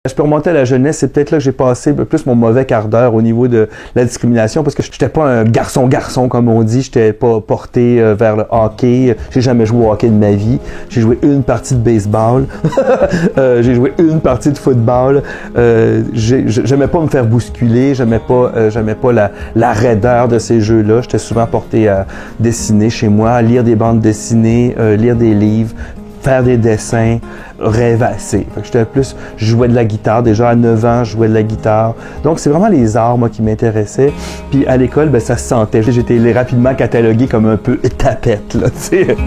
Je peux remonter à la jeunesse, c'est peut-être là que j'ai passé plus mon mauvais quart d'heure au niveau de la discrimination parce que j'étais pas un garçon comme on dit, j'étais pas porté vers le hockey, j'ai jamais joué au hockey de ma vie, j'ai joué une partie de baseball, j'ai joué une partie de football, j'aimais pas me faire bousculer, j'aimais pas la raideur de ces jeux-là, j'étais souvent porté à dessiner chez moi, à lire des bandes dessinées, lire des livres, faire des dessins, rêvasser. Je jouais de la guitare. Déjà à 9 ans, je jouais de la guitare. Donc, c'est vraiment les arts, moi, qui m'intéressaient. Puis à l'école, ben, ça se sentait. J'étais rapidement catalogué comme un peu tapette, là, tu sais.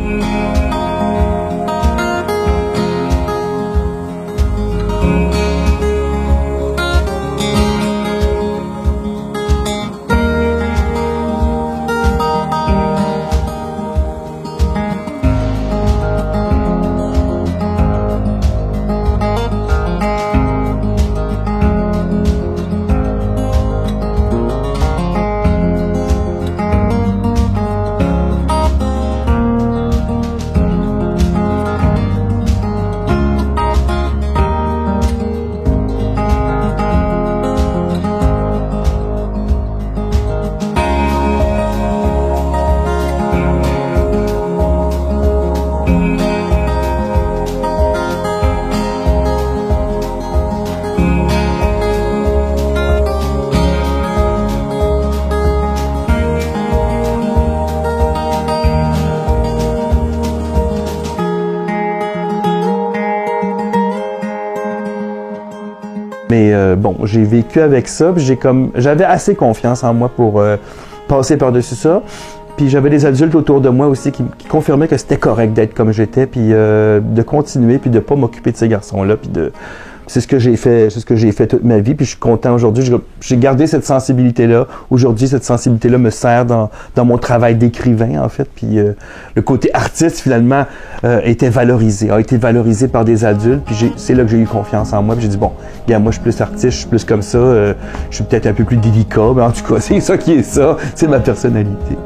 Mais bon, j'ai vécu avec ça, puis j'avais assez confiance en moi pour passer par-dessus ça. Puis j'avais des adultes autour de moi aussi qui confirmaient que c'était correct d'être comme j'étais, puis de continuer, puis de pas m'occuper de ces garçons-là, puis c'est ce que j'ai fait toute ma vie, puis je suis content aujourd'hui. J'ai gardé cette sensibilité-là. Aujourd'hui, cette sensibilité-là me sert dans mon travail d'écrivain, en fait. Puis le côté artiste, finalement, a été valorisé par des adultes. Puis c'est là que j'ai eu confiance en moi. Puis j'ai dit, bon, regarde, moi, je suis plus artiste, je suis plus comme ça. Je suis peut-être un peu plus délicat, mais en tout cas, c'est ça qui est ça. C'est ma personnalité.